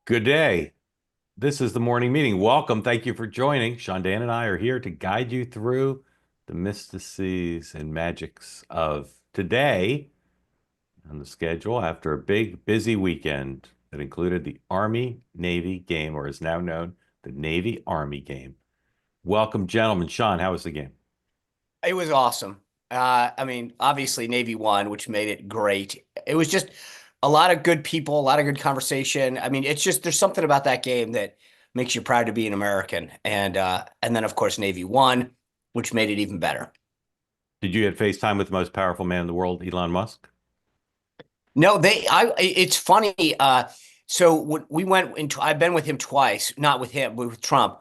Good day. This is the morning meeting. Welcome. Thank you for joining. Sean Dan and I are here to guide you through the mysticies and magics of today on the schedule after a big, busy weekend that included the Army-Navy game, or is now known the Navy-Army game. Welcome, gentlemen. Sean, how was the game? It was awesome. Obviously Navy won, which made it great. It was just a lot of good people, a lot of good conversation. It's just there's something about that game that makes you proud to be an American. And then of course Navy won, which made it even better. Did you get FaceTime with the most powerful man in the world, Elon Musk? No, it's funny. So when we went into, I've been with him twice, not with him, but with Trump.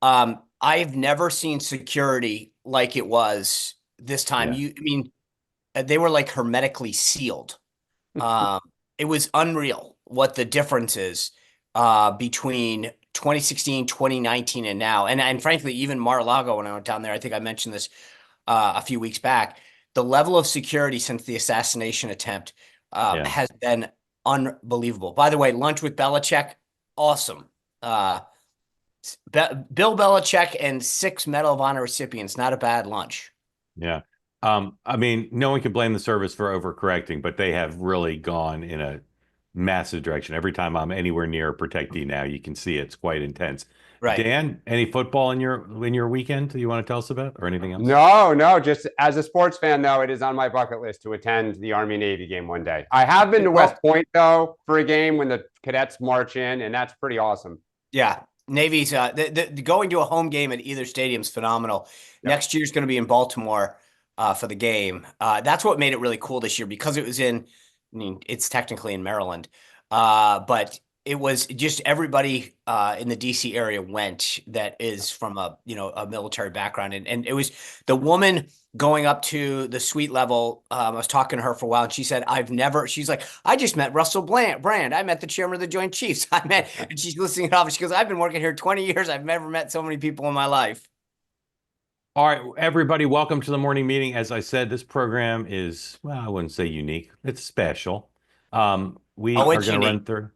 I've never seen security like it was this time. Yeah. They were like hermetically sealed. Um, it was unreal what the difference is between 2016, 2019, and now. And frankly, even Mar-a-Lago, when I went down there, I think I mentioned this a few weeks back, the level of security since the assassination attempt Yeah. has been unbelievable. By the way, lunch with Belichick, awesome. Bill Belichick and 6 Medal of Honor recipients, not a bad lunch. Yeah. No one can blame the service for overcorrecting, but they have really gone in a massive direction. Every time I'm anywhere near a protectee now, you can see it's quite intense. Right. Dan, any football in your weekend that you want to tell us about or anything else? No, no. Just as a sports fan, though, it is on my bucket list to attend the Army Navy game one day. I have been to West Well, Point, though, for a game when the cadets march in, and that's pretty awesome. yeah, Navy's going to a home game at either stadium is phenomenal. Yep. Next year's going to be in Baltimore for the game. That's what made it really cool this year because it was it's technically in Maryland, but it was just everybody in the DC area went that is from a military background, and it was the woman going up to the suite level. I was talking to her for a while, and she said, she's like, I just met Russell Brand. I met the chairman of the Joint Chiefs. And she's listening to it. She goes, I've been working here 20 years. I've never met so many people in my life. All right, everybody, welcome to the morning meeting. As I said, this program is, well, I wouldn't say unique. It's special. We Oh, are it's going to run unique. through.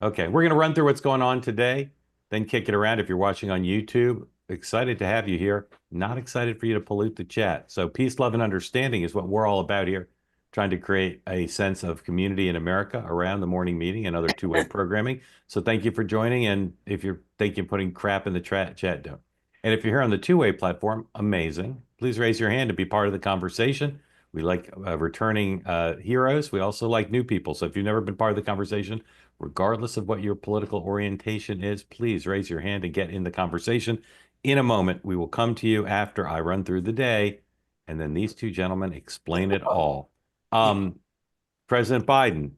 Okay, we're going to run through what's going on today, then kick it around. If you're watching on YouTube, excited to have you here. Not excited for you to pollute the chat. So peace, love, and understanding is what we're all about here, trying to create a sense of community in America around the morning meeting and other two-way programming. So thank you for joining. And if you're thinking putting crap in the chat, don't. And if you're here on the two-way platform, amazing. Please raise your hand to be part of the conversation. We like returning heroes. We also like new people. So if you've never been part of the conversation, regardless of what your political orientation is, please raise your hand and get in the conversation. In a moment, we will come to you after I run through the day, and then these two gentlemen explain it all. President Biden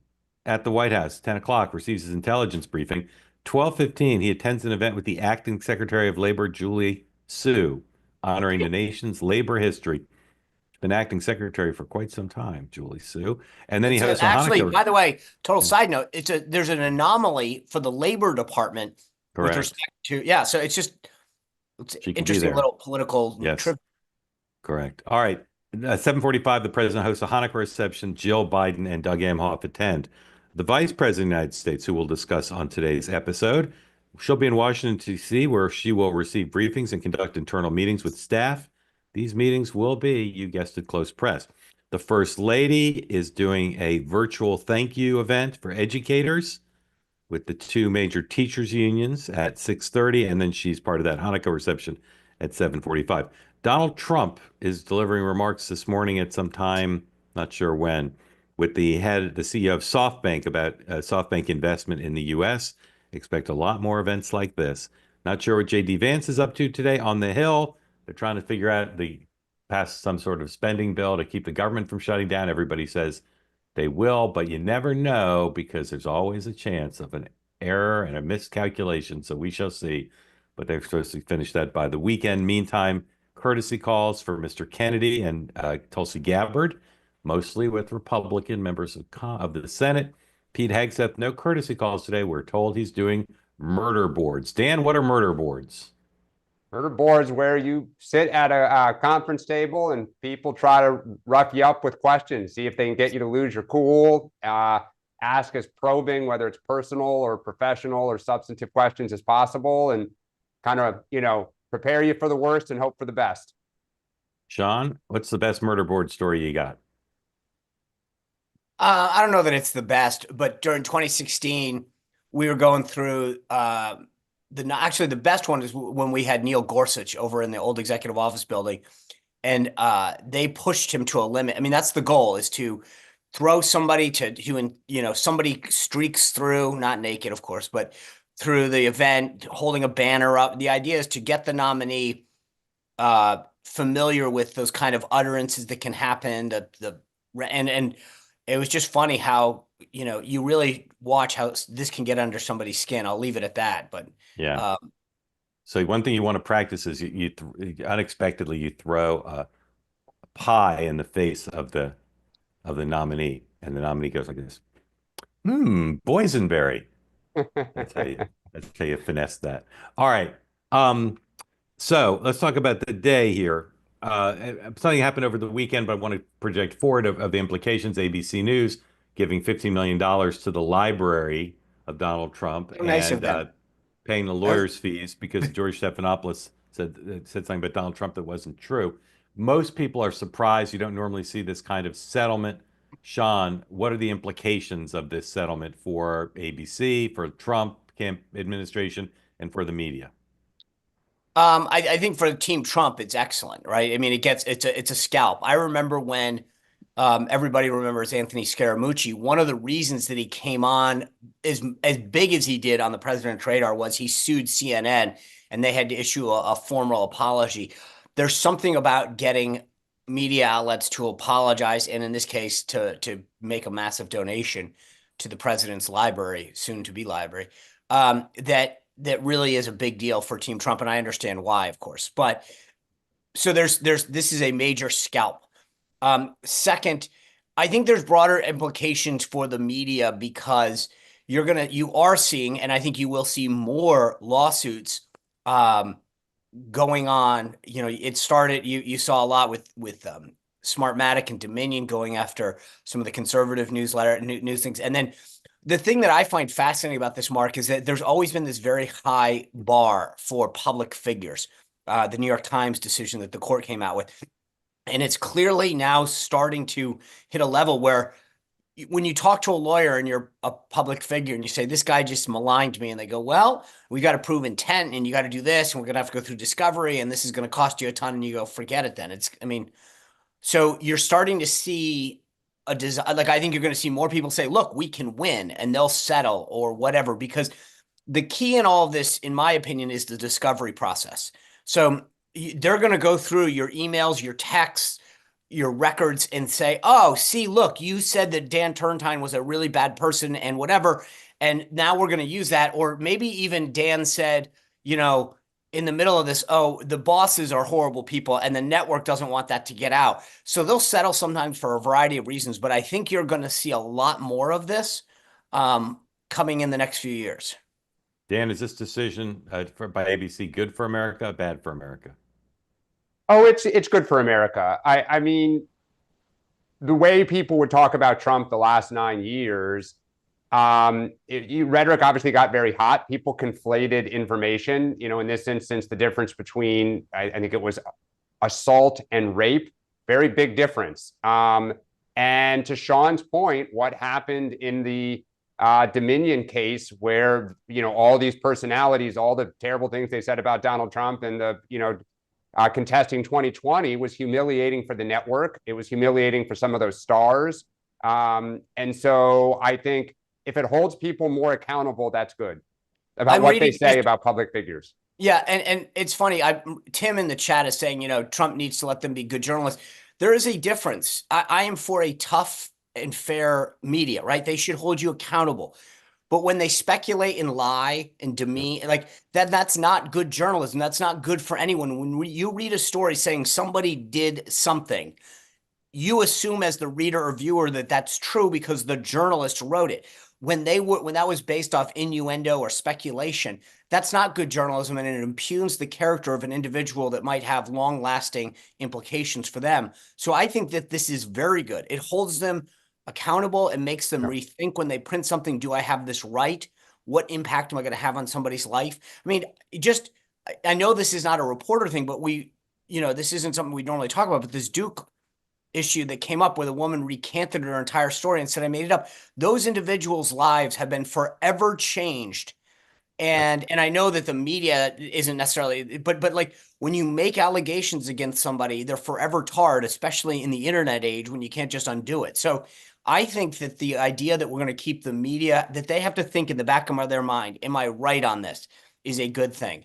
at the White House, 10 o'clock, receives his intelligence briefing. 12:15, he attends an event with the acting Secretary of Labor, Julie Su, honoring the nation's labor history. She's been acting secretary for quite some time, Julie Su. And then he hosts a Actually, Hanukkah. by the way, total side note, there's an anomaly for the Labor Department with Correct. respect to, yeah. So it's She can be interesting there. little political Yes, trip. correct. All right. 7:45, the president hosts a Hanukkah reception. Jill Biden and Doug Emhoff attend. The vice president of the United States, who we'll discuss on today's episode, she'll be in Washington, D.C., where she will receive briefings and conduct internal meetings with staff. These meetings will be, you guessed it, close press. The First Lady is doing a virtual thank you event for educators with the two major teachers unions at 6:30, and then she's part of that Hanukkah reception at 7:45. Donald Trump is delivering remarks this morning at some time, not sure when, with the CEO of SoftBank about SoftBank investment in the U.S. Expect a lot more events like this. Not sure what J.D. Vance is up to today on the Hill. They're trying to figure out the pass some sort of spending bill to keep the government from shutting down. Everybody says they will, but you never know because there's always a chance of an error and a miscalculation. So we shall see. But they're supposed to finish that by the weekend. Meantime, courtesy calls for Mr. Kennedy and Tulsi Gabbard, mostly with Republican members of the Senate. Pete Hegseth, no courtesy calls today. We're told he's doing murder boards. Dan, what are murder boards? Murder boards where you sit at a conference table and people try to rough you up with questions, see if they can get you to lose your cool. ask as probing, whether it's personal or professional or substantive questions as possible, and kind of, prepare you for the worst and hope for the best. Sean, what's the best murder board story you got? I don't know that it's the best, but during 2016, we were going through actually the best one is when we had Neil Gorsuch over in the old executive office building, and they pushed him to a limit. I mean, that's the goal, is to throw somebody somebody streaks through, not naked, of course, but through the event, holding a banner up. The idea is to get the nominee familiar with those kind of utterances that can happen. And it was just funny how, you really watch how this can get under somebody's skin. I'll leave it at that. But yeah. So one thing you want to practice is unexpectedly you throw a pie in the face of the nominee, and the nominee goes like this. Boysenberry. That's how you finesse that. All right. So let's talk about the day here. Something happened over the weekend, but I want to project forward of the implications. ABC News giving $15 million to the library of Donald Trump, nice of them. Paying the lawyers' fees because George Stephanopoulos said something about Donald Trump that wasn't true. Most people are surprised. You don't normally see this kind of settlement. Sean, what are the implications of this settlement for ABC, for Trump administration, and for the media? I think for Team Trump, it's excellent, right? I mean, it's a scalp. I remember when everybody remembers Anthony Scaramucci. One of the reasons that he came on as big as he did on the president's radar was he sued CNN, and they had to issue a formal apology. There's something about getting media outlets to apologize, and in this case, to make a massive donation to the president's library, soon to be library, that really is a big deal for Team Trump, and I understand why, of course. But so this is a major scalp. Second, I think there's broader implications for the media because you are seeing, and I think you will see more lawsuits going on. It started, you saw a lot with Smartmatic and Dominion going after some of the conservative news things. And then the thing that I find fascinating about this, Mark, is that there's always been this very high bar for public figures. The New York Times decision that the court came out with. And it's clearly now starting to hit a level where when you talk to a lawyer and you're a public figure and you say, this guy just maligned me, and they go, well, we got to prove intent, and you got to do this, and we're going to have to go through discovery, and this is going to cost you a ton, and you go, forget it then. So you're starting to see I think you're going to see more people say, look, we can win, and they'll settle or whatever, because the key in all of this, in my opinion, is the discovery process. So they're going to go through your emails, your texts, your records, and say, oh, see, look, you said that Dan Turrentine was a really bad person and whatever, and now we're going to use that. Or maybe even Dan said, in the middle of this, oh, the bosses are horrible people, and the network doesn't want that to get out. So they'll settle sometimes for a variety of reasons, but I think you're going to see a lot more of this coming in the next few years. Dan, is this decision by ABC good for America, bad for America? Oh, it's good for America. I mean, the way people would talk about Trump the last 9 years, rhetoric obviously got very hot. People conflated information. In this instance, the difference between, I think it was assault and rape, very big difference. And to Sean's point, what happened in the Dominion case, where all these personalities, all the terrible things they said about Donald Trump, and the contesting 2020 was humiliating for the network. It was humiliating for some of those stars. And so I think if it holds people more accountable, that's good about what they say about public figures. Yeah, and it's funny. Tim in the chat is saying, Trump needs to let them be good journalists. There is a difference. I am for a tough and fair media, right? They should hold you accountable. But when they speculate and lie and demean, like that's not good journalism. That's not good for anyone. When you read a story saying somebody did something, you assume as the reader or viewer that that's true because the journalist wrote it. When that was based off innuendo or speculation, that's not good journalism, and it impugns the character of an individual that might have long-lasting implications for them. So I think that this is very good. It holds them accountable. It makes them Sure. rethink when they print something. Do I have this right? What impact am I going to have on somebody's life? I mean, I know this is not a reporter thing, but this isn't something we normally talk about, but this Duke issue that came up where the woman recanted her entire story and said, I made it up. Those individuals' lives have been forever changed. And I know that the media isn't necessarily, but like when you make allegations against somebody, they're forever tarred, especially in the internet age when you can't just undo it. So I think that the idea that we're going to keep the media, that they have to think in the back of their mind, am I right on this, is a good thing.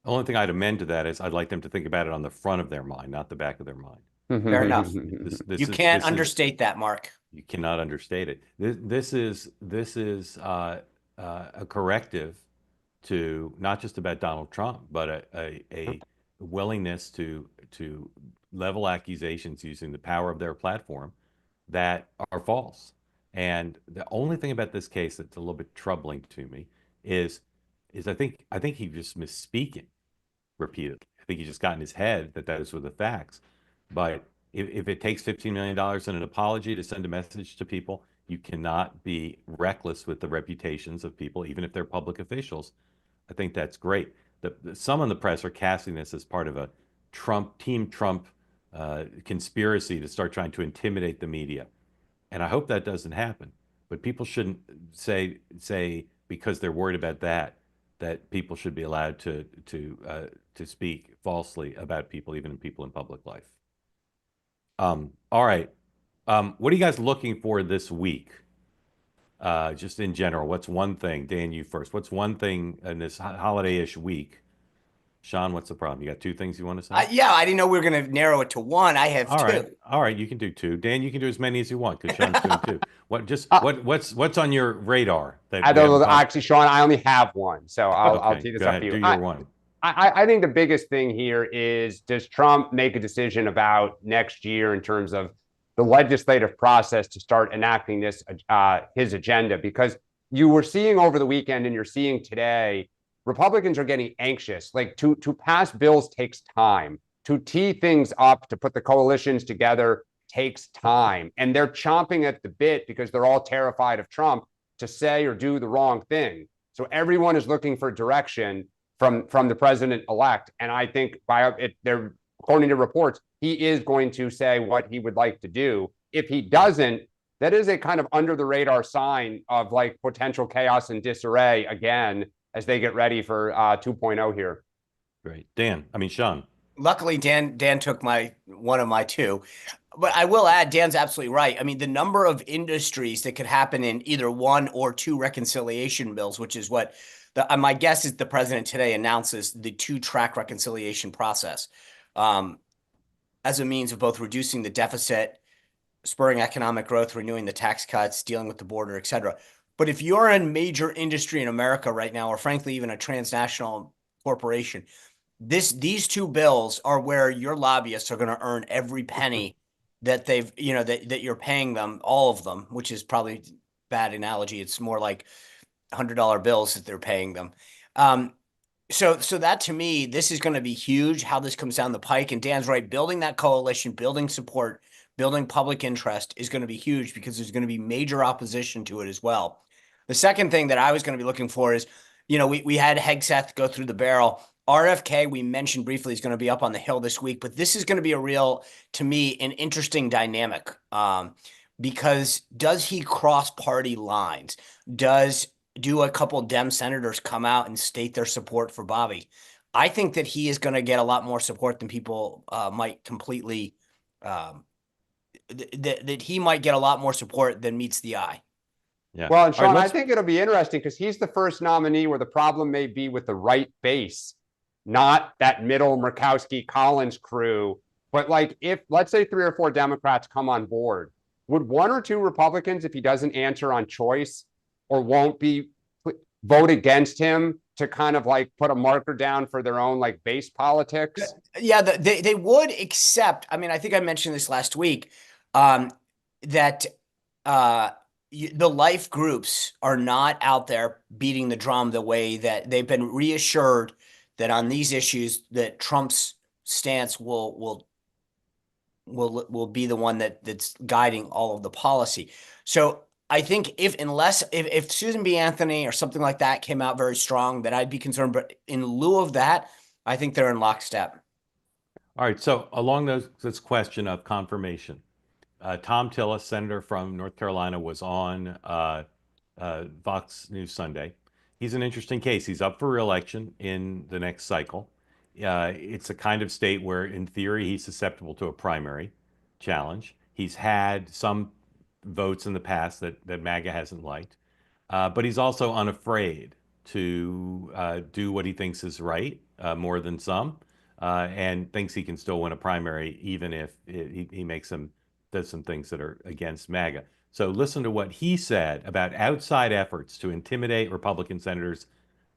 The only thing I'd amend to that is I'd like them to think about it on the front of their mind, not the back of their mind. Fair enough. This You can't understate that, Mark. You cannot understate it. This is a corrective to not just about Donald Trump, but a willingness to level accusations using the power of their platform that are false. And the only thing about this case that's a little bit troubling to me is I think he just misspeaking repeatedly. I think he just got in his head that those were the facts. But if it takes $15 million and an apology to send a message to people, you cannot be reckless with the reputations of people, even if they're public officials. I think that's great. Some in the press are casting this as part of a Team Trump conspiracy to start trying to intimidate the media. And I hope that doesn't happen. But people shouldn't say because they're worried about that people should be allowed to speak falsely about people, even people in public life. All right. What are you guys looking for this week? Just in general, what's one thing? Dan, you first. What's one thing in this holiday-ish week? Sean, what's the problem? You got two things you want to say? Yeah, I didn't know we were going to narrow it to one. I have two. All right, you can do two. Dan, you can do as many as you want because Sean's doing two. What's on your radar? I don't know. Actually, Sean, I only have one, so I'll tee this up to you. Do your one. I think the biggest thing here is, does Trump make a decision about next year in terms of the legislative process to start enacting this his agenda? Because you were seeing over the weekend and you're seeing today, Republicans are getting anxious. Like to pass bills takes time. To tee things up, to put the coalitions together takes time. And they're chomping at the bit because they're all terrified of Trump to say or do the wrong thing. So everyone is looking for direction from the president-elect. And I think according to reports, he is going to say what he would like to do. If he doesn't, that is a kind of under the radar sign of like potential chaos and disarray again as they get ready for 2.0 here. Great. Sean. Luckily, Dan took one of my two. But I will add, Dan's absolutely right. I mean, the number of industries that could happen in either one or two reconciliation bills, which is what my guess is the president today announces the 2-track reconciliation process as a means of both reducing the deficit, spurring economic growth, renewing the tax cuts, dealing with the border, et cetera. But if you're in major industry in America right now, or frankly, even a transnational corporation, these two bills are where your lobbyists are going to earn every penny that that you're paying them, all of them, which is probably a bad analogy. It's more like $100 bills that they're paying them. So that to me, this is going to be huge, how this comes down the pike. And Dan's right, building that coalition, building support, building public interest is going to be huge because there's going to be major opposition to it as well. The second thing that I was going to be looking for is, we had Hegseth go through the barrel. RFK, we mentioned briefly, is going to be up on the Hill this week, but this is going to be to me, an interesting dynamic because does he cross party lines? Do a couple Dem senators come out and state their support for Bobby? I think that he is going to get a lot more support than people might completely, that he might get a lot more support than meets the eye. Yeah. Well, and Sean, I think it'll be interesting because he's the first nominee where the problem may be with the right base, not that middle Murkowski-Collins crew. But like if, let's say 3 or 4 Democrats come on board, would 1 or 2 Republicans, if he doesn't answer on choice or won't vote against him to kind of like put a marker down for their own like base politics? Yeah, they would, except, I mean, I think I mentioned this last week, that the life groups are not out there beating the drum the way that they've been reassured that on these issues that Trump's stance will will be the one that's guiding all of the policy. So I think if Susan B. Anthony or something like that came out very strong, then I'd be concerned. But in lieu of that, I think they're in lockstep. All right. So along this question of confirmation, Tom Tillis, senator from North Carolina, was on Fox News Sunday. He's an interesting case. He's up for re-election in the next cycle. It's a kind of state where, in theory, he's susceptible to a primary challenge. He's had some votes in the past that MAGA hasn't liked, but he's also unafraid to do what he thinks is right, more than some, and thinks he can still win a primary even if he does some things that are against MAGA. So listen to what he said about outside efforts to intimidate Republican senators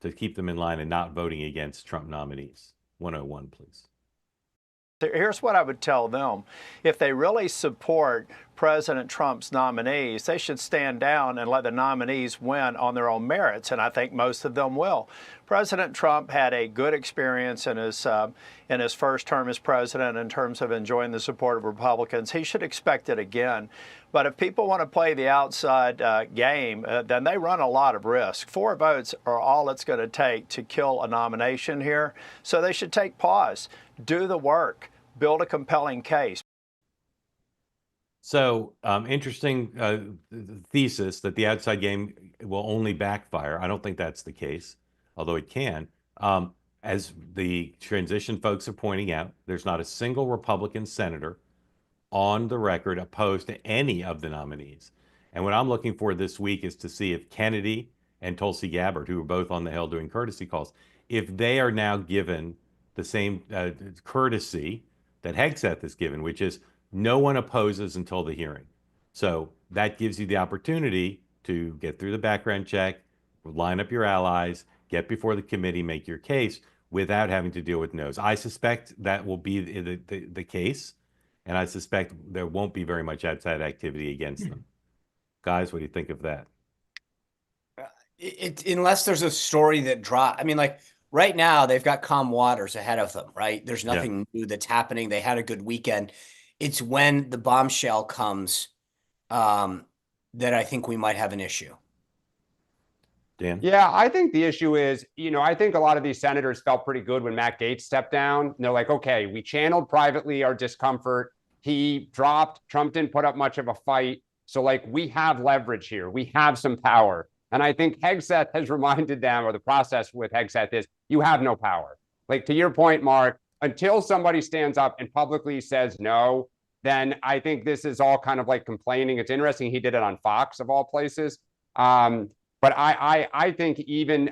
to keep them in line and not voting against Trump nominees. 101, please. Here's what I would tell them. If they really support President Trump's nominees, they should stand down and let the nominees win on their own merits, and I think most of them will. President Trump had a good experience in his first term as president in terms of enjoying the support of Republicans. He should expect it again. But if people want to play the outside game, then they run a lot of risk. 4 votes are all it's going to take to kill a nomination here. So they should take pause, do the work, build a compelling case. So interesting thesis that the outside game will only backfire. I don't think that's the case, although it can. As the transition folks are pointing out, there's not a single Republican senator on the record opposed to any of the nominees. And what I'm looking for this week is to see if Kennedy and Tulsi Gabbard, who are both on the Hill doing courtesy calls, if they are now given the same courtesy that Hegseth is given, which is no one opposes until the hearing. So that gives you the opportunity to get through the background check, line up your allies, get before the committee, make your case without having to deal with no's. I suspect that will be the case, and I suspect there won't be very much outside activity against them. Guys, what do you think of that? Unless there's a story that I mean, like right now they've got calm waters ahead of them, right? There's nothing new that's happening. They had a good weekend. It's when the bombshell comes that I think we might have an issue. Dan? Yeah, I think the issue is, I think a lot of these senators felt pretty good when Matt Gaetz stepped down. And they're like, okay, we channeled privately our discomfort. He dropped. Trump didn't put up much of a fight. So, we have leverage here. We have some power. And I think Hegseth has reminded them, or the process with Hegseth is, you have no power. To your point, Mark, until somebody stands up and publicly says no, then I think this is all kind of like complaining. It's interesting he did it on Fox, of all places. But I think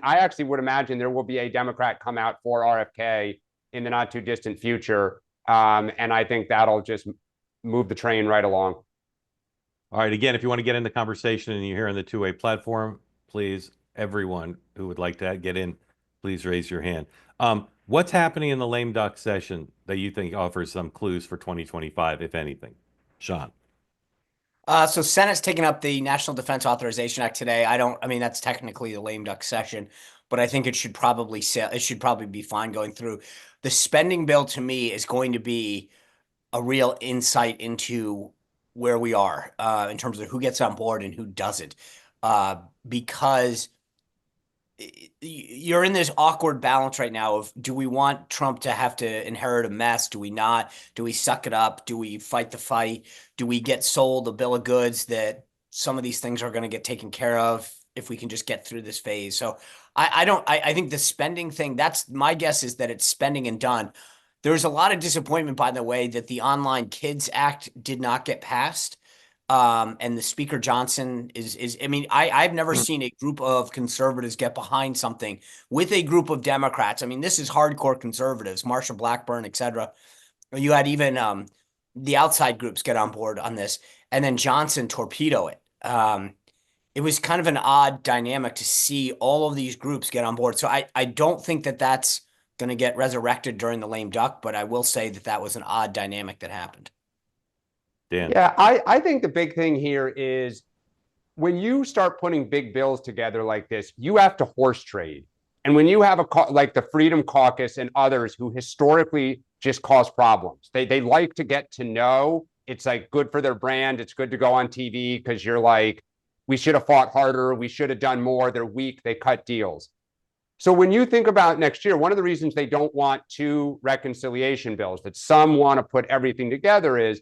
I actually would imagine there will be a Democrat come out for RFK in the not too distant future. And I think that'll just move the train right along. All right. Again, if you want to get in the conversation and you're here on the two-way platform, please, everyone who would like to get in, please raise your hand. What's happening in the lame duck session that you think offers some clues for 2025, if anything? Sean. So Senate's taking up the National Defense Authorization Act today. I mean, that's technically the lame duck session, but I think it should probably be fine going through. The spending bill to me is going to be a real insight into where we are in terms of who gets on board and who doesn't, because you're in this awkward balance right now of, do we want Trump to have to inherit a mess? Do we not? Do we suck it up? Do we fight the fight? Do we get sold a bill of goods that some of these things are going to get taken care of if we can just get through this phase? So I think the spending thing, that's my guess, is that it's spending and done. There's a lot of disappointment, by the way, that the Online Kids Act did not get passed. And the Speaker Johnson I mean, I've never seen a group of conservatives get behind something with a group of Democrats. I mean, this is hardcore conservatives, Marsha Blackburn, et cetera. You had even the outside groups get on board on this, and then Johnson torpedo it. It was kind of an odd dynamic to see all of these groups get on board. So I don't think that that's going to get resurrected during the lame duck, but I will say that that was an odd dynamic that happened. Dan. Yeah, I think the big thing here is when you start putting big bills together like this, you have to horse trade. And when you have like the Freedom Caucus and others who historically just cause problems. They like to get to know. It's like good for their brand. It's good to go on TV because you're like, we should have fought harder. We should have done more. They're weak. They cut deals. So when you think about next year, one of the reasons they don't want two reconciliation bills, that some want to put everything together, is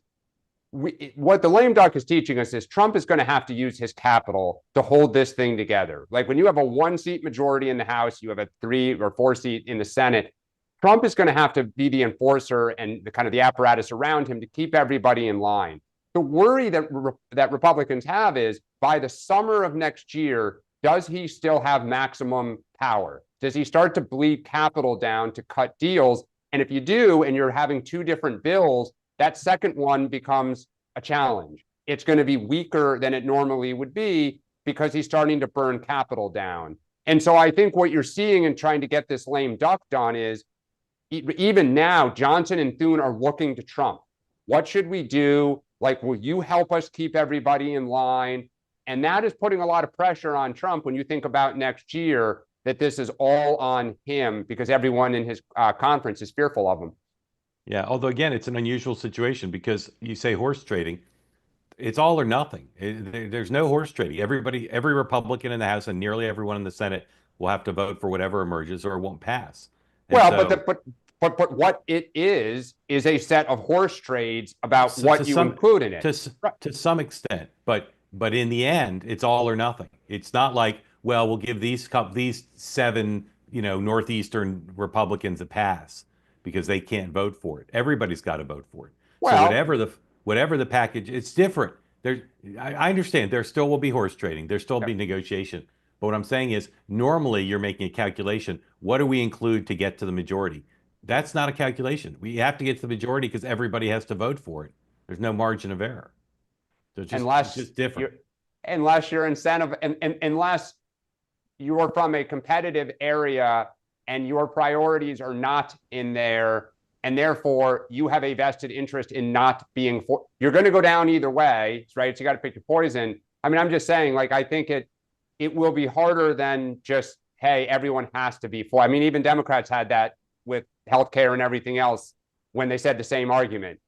what the lame duck is teaching us is Trump is going to have to use his capital to hold this thing together. Like when you have a 1-seat majority in the House, you have a 3 or 4-seat in the Senate, Trump is going to have to be the enforcer and the kind of the apparatus around him to keep everybody in line. The worry that Republicans have is by the summer of next year, does he still have maximum power? Does he start to bleed capital down to cut deals? And if you do, and you're having two different bills, that second one becomes a challenge. It's going to be weaker than it normally would be because he's starting to burn capital down. And so I think what you're seeing in trying to get this lame duck done is even now, Johnson and Thune are looking to Trump. What should we do? Like, will you help us keep everybody in line? And that is putting a lot of pressure on Trump when you think about next year, that this is all on him because everyone in his conference is fearful of him. Yeah, although again, it's an unusual situation because you say horse trading, it's all or nothing. There's no horse trading. Every Republican in the House and nearly everyone in the Senate will have to vote for whatever emerges or it won't pass. And well, so, but what it is a set of horse trades about what you include in it. To some extent, but in the end, it's all or nothing. It's not like, well, we'll give these 7, Northeastern Republicans a pass because they can't vote for it. Everybody's got to vote for it. Well, so whatever the package, it's different. I understand there still will be horse trading. There still will be negotiation. But what I'm saying is normally you're making a calculation. What do we include to get to the majority? That's not a calculation. We have to get to the majority because everybody has to vote for it. There's no margin of error. It's just different. Unless you're incentive, and unless you're from a competitive area and your priorities are not in there, and therefore you have a vested interest in not being you're going to go down either way, right? So you got to pick your poison. I mean, I'm just saying, like, I think it will be harder than just, hey, everyone has to be for. I mean, even Democrats had that with healthcare and everything else when they said the same argument.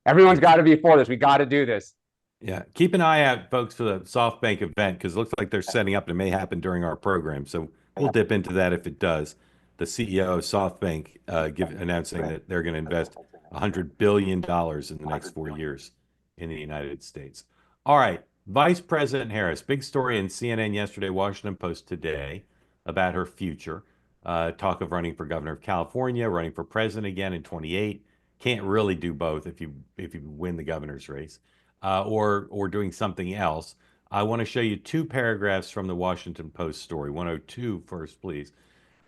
Everyone's got to be for this. We got to do this. Yeah. Keep an eye out, folks, for the SoftBank event because it looks like they're setting up. It may happen during our program. So we'll dip into that if it does. The CEO of SoftBank announcing that they're going to invest $100 billion in the next 4 years in the United States. All right. Vice President Harris, big story in CNN yesterday, Washington Post today about her future. Talk of running for governor of California, running for president again in 28. Can't really do both if you win the governor's race, or doing something else. I want to show you 2 paragraphs from the Washington Post story. 102 first, please.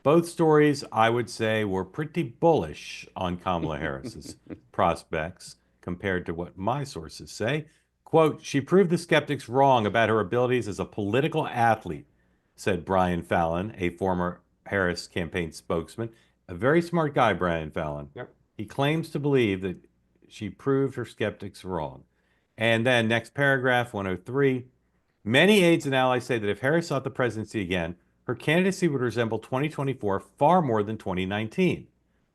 Both stories, I would say, were pretty bullish on Kamala Harris's prospects compared to what my sources say. Quote, she proved the skeptics wrong about her abilities as a political athlete, said Brian Fallon, a former Harris campaign spokesman. A very smart guy, Brian Fallon. Yep. He claims to believe that she proved her skeptics wrong. And then next paragraph, 103. Many aides and allies say that if Harris sought the presidency again, her candidacy would resemble 2024 far more than 2019.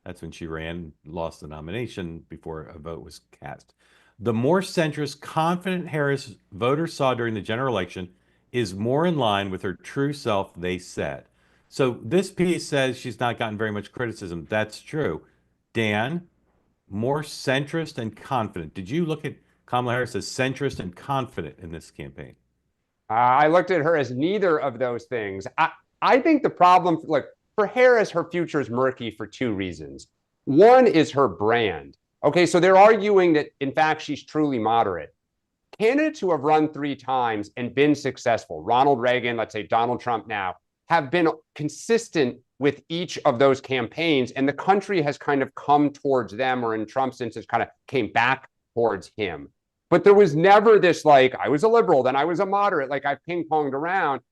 That's when she ran, lost the nomination before a vote was cast. The more centrist, confident Harris voters saw during the general election is more in line with her true self, they said. So this piece says she's not gotten very much criticism. That's true. Dan, more centrist and confident. Did you look at Kamala Harris as centrist and confident in this campaign? I looked at her as neither of those things. I think the problem, look, for Harris, her future is murky for 2 reasons. One is her brand. Okay, so they're arguing that, in fact, she's truly moderate. Candidates who have run 3 times and been successful, Ronald Reagan, let's say Donald Trump now, have been consistent with each of those campaigns, and the country has kind of come towards them, or in Trump's instance, kind of came back towards him. But there was never this, like, I was a liberal, then I was a moderate, like I've ping-ponged around.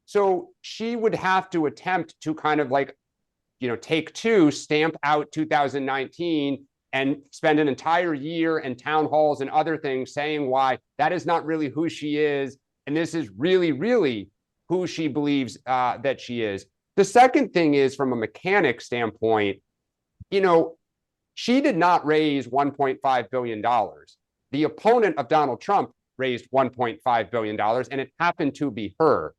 So she would have to attempt to kind of like, take 2, stamp out 2019, and spend an entire year in town halls and other things saying why that is not really who she is. And this is really, really who she believes that she is. The second thing is, from a mechanic standpoint, She did not raise $1.5 billion. The opponent of Donald Trump raised $1.5 billion, and it happened to be her.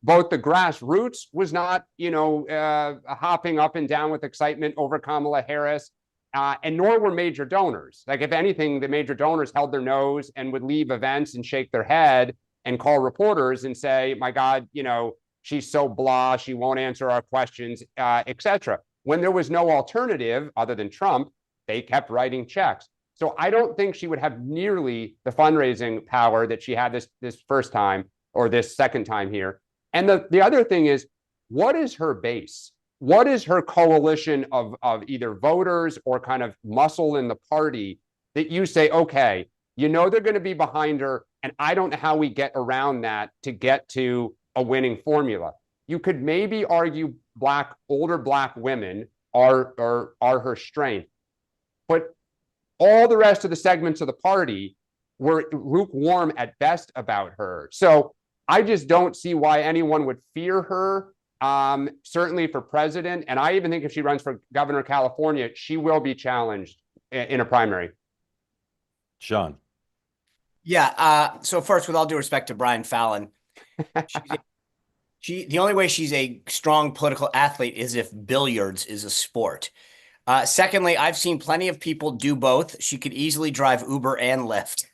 Both the grassroots was not, hopping up and down with excitement over Kamala Harris, and nor were major donors. Like, if anything, the major donors held their nose and would leave events and shake their head and call reporters and say, my God, she's so blah, she won't answer our questions, etc. When there was no alternative other than Trump, they kept writing checks. So I don't think she would have nearly the fundraising power that she had this first time, or this second time here. And the other thing is, what is her base? What is her coalition of either voters or kind of muscle in the party that you say, okay, they're going to be behind her, and I don't know how we get around that to get to a winning formula. You could maybe argue older black women are her strength, but all the rest of the segments of the party were lukewarm at best about her. So I just don't see why anyone would fear her, certainly for president. And I even think if she runs for governor of California, she will be challenged in a primary. Sean. Yeah. So first, with all due respect to Brian Fallon, the only way she's a strong political athlete is if billiards is a sport. Secondly, I've seen plenty of people do both. She could easily drive Uber and Lyft.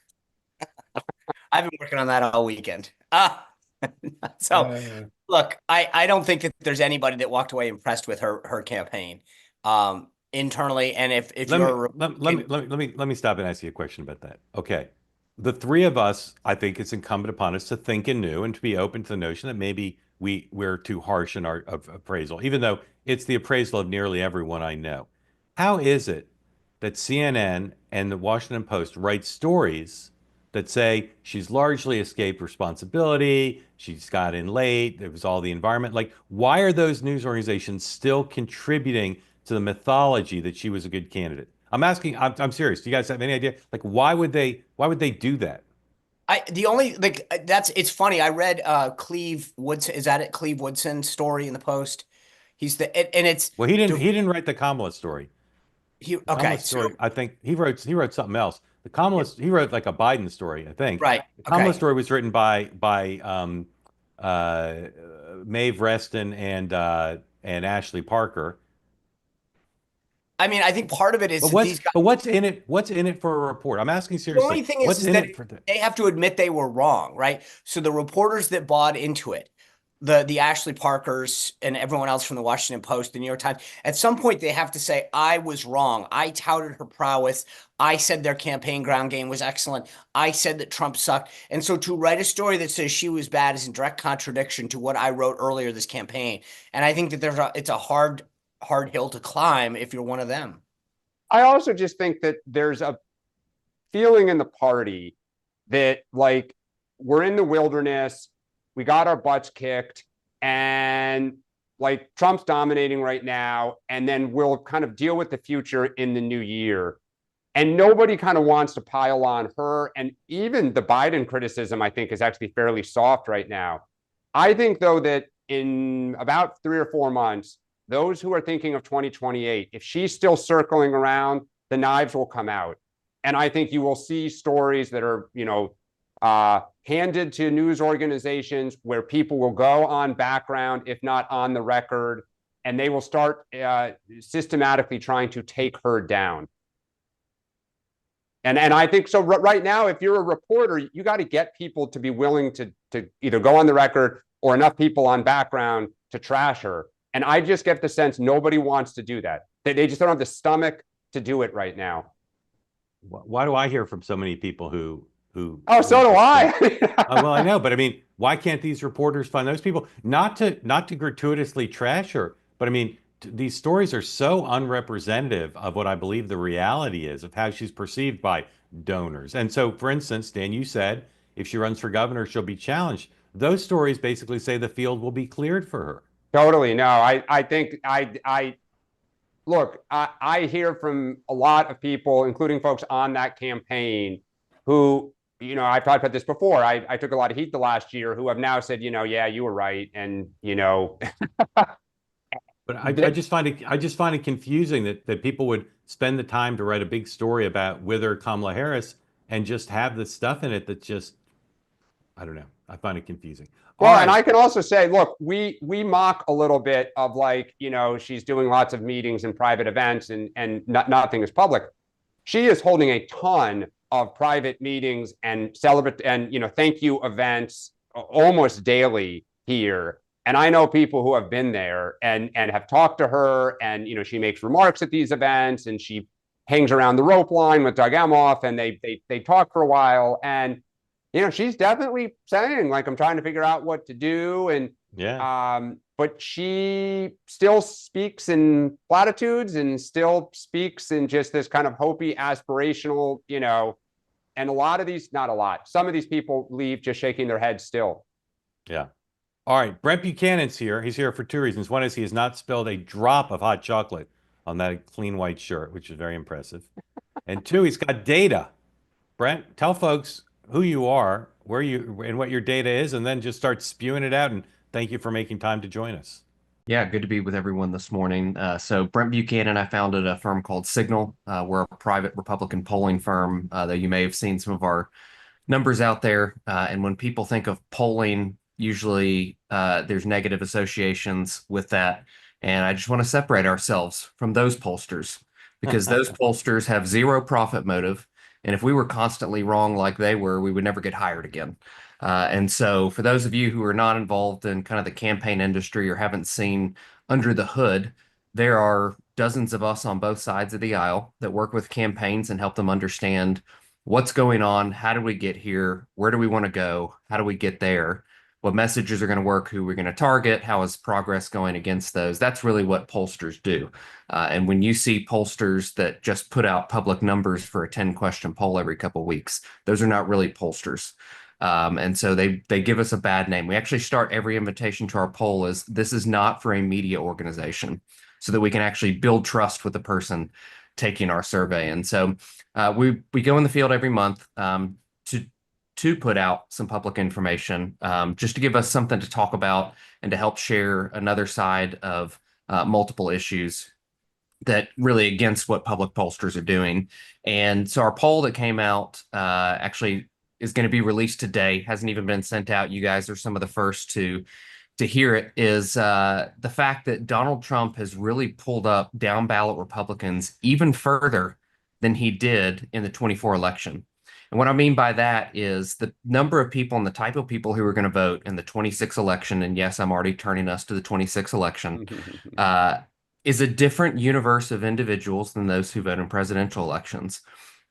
I've been working on that all weekend. Look, I don't think that there's anybody that walked away impressed with her campaign internally. And if let me stop and ask you a question about that. Okay. The three of us, I think it's incumbent upon us to think anew and to be open to the notion that maybe we're too harsh in our appraisal, even though it's the appraisal of nearly everyone I know. How is it that CNN and the Washington Post write stories that say she's largely escaped responsibility, she's got in late, it was all the environment? Like, why are those news organizations still contributing to the mythology that she was a good candidate? I'm asking, I'm serious. Do you guys have any idea? Like, why would they do that? It's funny. I read Cleve Woodson. Is that it? Cleve Woodson story in the Post. He didn't write the Kamala story. I think he wrote something else. The Kamala, he wrote like a Biden story, I think. Right. The Kamala story was written by Maeve Reston and Ashley Parker. I mean, I think part of it is what's in it? What's in it for a report? I'm asking seriously. The only thing is that they have to admit they were wrong, right? So the reporters that bought into it, the Ashley Parkers and everyone else from the Washington Post, the New York Times, at some point they have to say, I was wrong. I touted her prowess. I said their campaign ground game was excellent. I said that Trump sucked. And so to write a story that says she was bad is in direct contradiction to what I wrote earlier this campaign. And I think that it's a hard hill to climb if you're one of them. I also just think that there's a feeling in the party that, like, we're in the wilderness, we got our butts kicked, and like Trump's dominating right now, and then we'll kind of deal with the future in the new year. And nobody kind of wants to pile on her. And even the Biden criticism, I think, is actually fairly soft right now. I think, though, that in about 3 or 4 months, those who are thinking of 2028, if she's still circling around, the knives will come out. And I think you will see stories that are, handed to news organizations where people will go on background, if not on the record, and they will start systematically trying to take her down. And I think so right now, if you're a reporter, you got to get people to be willing to either go on the record or enough people on background to trash her. And I just get the sense nobody wants to do that. They just don't have the stomach to do it right now. Why do I hear from so many people who Oh, so do I. Well, I know, but I mean, why can't these reporters find those people? Not to gratuitously trash her, but I mean, these stories are so unrepresentative of what I believe the reality is of how she's perceived by donors. And so, for instance, Dan, you said if she runs for governor, she'll be challenged. Those stories basically say the field will be cleared for her. Totally. No, I think look, I hear from a lot of people, including folks on that campaign who, I've talked about this before. I took a lot of heat the last year, who have now said, yeah, you were right. And, But I just find it confusing that people would spend the time to write a big story about whether Kamala Harris and just have the stuff in it that just, I don't know. I find it confusing. All Well, and right. I can also say, look, we mock a little bit of like, she's doing lots of meetings and private events and nothing is public. She is holding a ton of private meetings and celebrate and thank you events almost daily here. And I know people who have been there and have talked to her, and she makes remarks at these events, and she hangs around the rope line with Doug Emhoff, and they talk for a while. And she's definitely saying, like, I'm trying to figure out what to do. And Yeah. but she still speaks in platitudes and still speaks in just this kind of hopey, aspirational, and a lot of these, not a lot, some of these people leave just shaking their heads still. Yeah. All right. Brent Buchanan's here. He's here for two reasons. One is he has not spilled a drop of hot chocolate on that clean white shirt, which is very impressive. And two, he's got data. Brent, tell folks who you are, where you and what your data is, and then just start spewing it out. And thank you for making time to join us. Yeah, good to be with everyone this morning. So Brent Buchanan, I founded a firm called Signal. We're a private Republican polling firm, though you may have seen some of our numbers out there. And when people think of polling, usually there's negative associations with that. And I just want to separate ourselves from those pollsters because those pollsters have zero profit motive. And if we were constantly wrong like they were, we would never get hired again. And so for those of you who are not involved in kind of the campaign industry or haven't seen under the hood, there are dozens of us on both sides of the aisle that work with campaigns and help them understand what's going on, how do we get here, where do we want to go, how do we get there, what messages are going to work, who we're going to target, how is progress going against those. That's really what pollsters do. And when you see pollsters that just put out public numbers for a 10-question poll every couple of weeks, those are not really pollsters. And so they give us a bad name. We actually start every invitation to our poll as this is not for a media organization, so that we can actually build trust with the person taking our survey. And so we go in the field every month to put out some public information, just to give us something to talk about and to help share another side of multiple issues that really against what public pollsters are doing. And so our poll that came out actually is going to be released today, hasn't even been sent out. You guys are some of the first to hear it, is the fact that Donald Trump has really pulled up down ballot Republicans even further than he did in the 24 election. And what I mean by that is the number of people and the type of people who are going to vote in the 26 election, and yes, I'm already turning us to the 26 election, is a different universe of individuals than those who vote in presidential elections.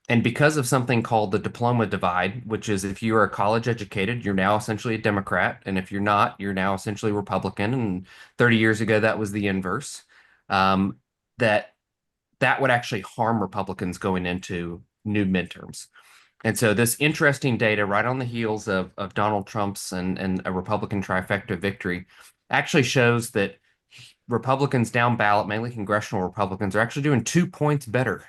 And because of something called the diploma divide, which is if you are college educated, you're now essentially a Democrat. And if you're not, you're now essentially Republican. And 30 years ago, that was the inverse. That would actually harm Republicans going into new midterms. And so this interesting data right on the heels of Donald Trump's and a Republican trifecta victory actually shows that Republicans down ballot, mainly congressional Republicans, are actually doing 2 points better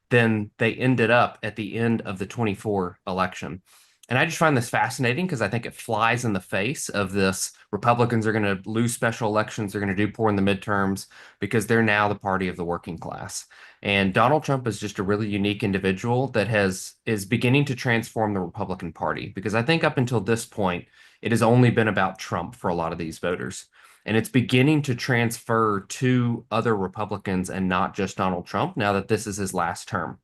than they ended up at the end of the 24 election. And I just find this fascinating because I think it flies in the face of this. Republicans are going to lose special elections. They're going to do poor in the midterms because they're now the party of the working class. And Donald Trump is just a really unique individual that is beginning to transform the Republican Party, because I think up until this point, it has only been about Trump for a lot of these voters. And it's beginning to transfer to other Republicans and not just Donald Trump now that this is his last term.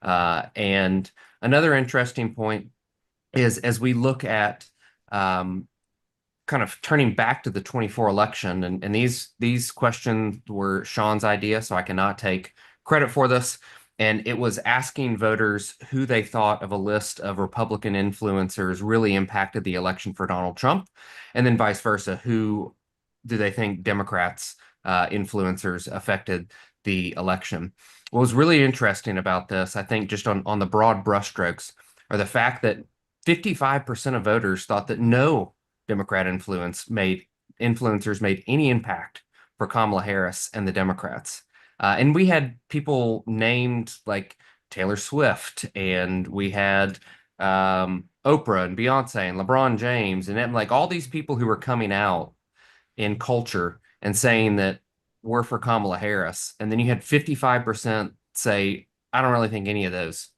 And another interesting point is as we look at kind of turning back to the 24 election, and these questions were Sean's idea, so I cannot take credit for this. And it was asking voters who they thought of a list of Republican influencers really impacted the election for Donald Trump, and then vice versa, who do they think Democrats influencers affected the election. What was really interesting about this, I think just on the broad brushstrokes, are the fact that 55% of voters thought that no Democrat influencers made any impact for Kamala Harris and the Democrats. And we had people named like Taylor Swift, and we had Oprah and Beyonce and LeBron James, and like all these people who were coming out in culture and saying that were for Kamala Harris. And then you had 55% say, I don't really think any of those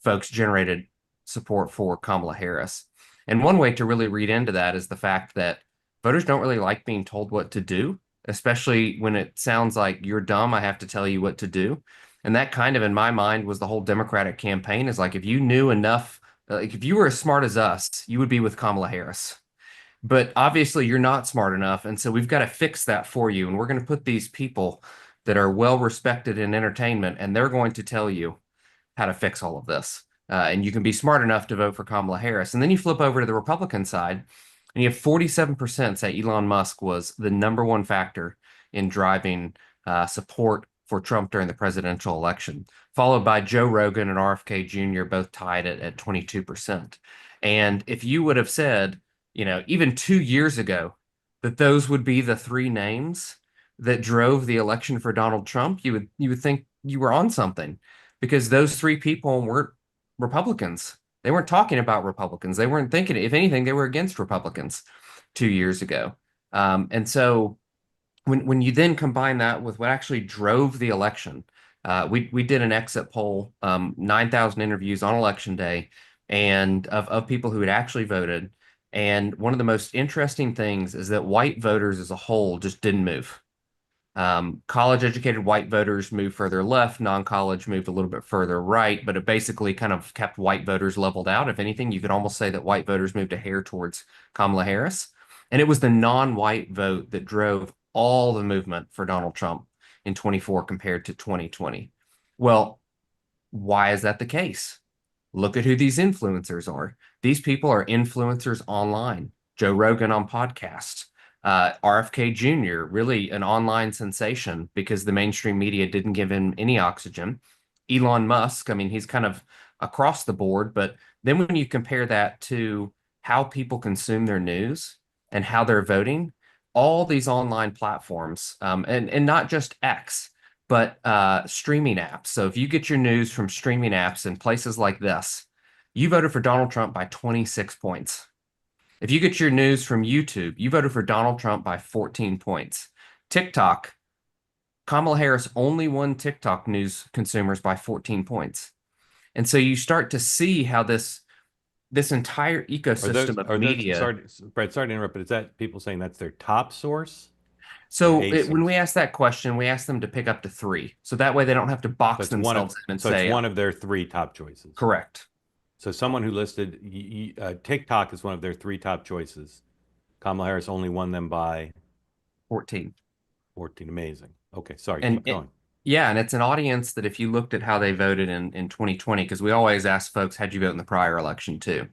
folks generated support for Kamala Harris. And one way to really read into that is the fact that voters don't really like being told what to do, especially when it sounds like you're dumb, I have to tell you what to do. And that kind of, in my mind, was the whole Democratic campaign is like, if you knew enough, like if you were as smart as us, you would be with Kamala Harris. But obviously you're not smart enough. And so we've got to fix that for you. And we're going to put these people that are well respected in entertainment, and they're going to tell you how to fix all of this. And you can be smart enough to vote for Kamala Harris. And then you flip over to the Republican side, and you have 47% say Elon Musk was the #1 factor in driving support for Trump during the presidential election, followed by Joe Rogan and RFK Jr., both tied at 22%. And if you would have said, even 2 years ago, that those would be the three names that drove the election for Donald Trump, you would think you were on something, because those three people weren't Republicans. They weren't talking about Republicans. They weren't thinking, if anything, they were against Republicans 2 years ago. And so when you then combine that with what actually drove the election, we did an exit poll, 9,000 interviews on election day, and of people who had actually voted. And one of the most interesting things is that white voters as a whole just didn't move. College-educated white voters moved further left, non-college moved a little bit further right, but it basically kind of kept white voters leveled out. If anything, you could almost say that white voters moved a hair towards Kamala Harris. And it was the non-white vote that drove all the movement for Donald Trump in 24 compared to 2020. Well, why is that the case? Look at who these influencers are. These people are influencers online. Joe Rogan on podcasts. RFK Jr., really an online sensation because the mainstream media didn't give him any oxygen. Elon Musk, I mean, he's kind of across the board, but then when you compare that to how people consume their news and how they're voting, all these online platforms, and not just X, but streaming apps. So if you get your news from streaming apps in places like this, you voted for Donald Trump by 26 points. If you get your news from YouTube, you voted for Donald Trump by 14 points. TikTok, Kamala Harris only won TikTok news consumers by 14 points. And so you start to see how this entire ecosystem of media. Brett, sorry to interrupt, but is that people saying that's their top source? So when we ask that question, we ask them to pick up to 3. So that way they don't have to box themselves in and say. So it's one of their 3 top choices. Correct. So someone who listed TikTok is one of their 3 top choices. Kamala Harris only won them by 14. 14. Amazing. Okay, sorry, And keep going. Yeah, and it's an audience that if you looked at how they voted in 2020, because we always ask folks, how'd you vote in the prior election too?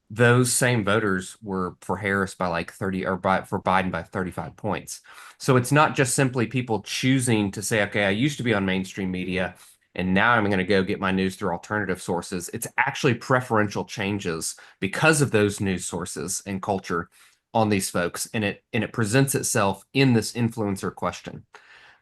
Those same voters were for Harris by like 30 or for Biden by 35 points. So it's not just simply people choosing to say, okay, I used to be on mainstream media and now I'm going to go get my news through alternative sources. It's actually preferential changes because of those news sources and culture on these folks. And it presents itself in this influencer question.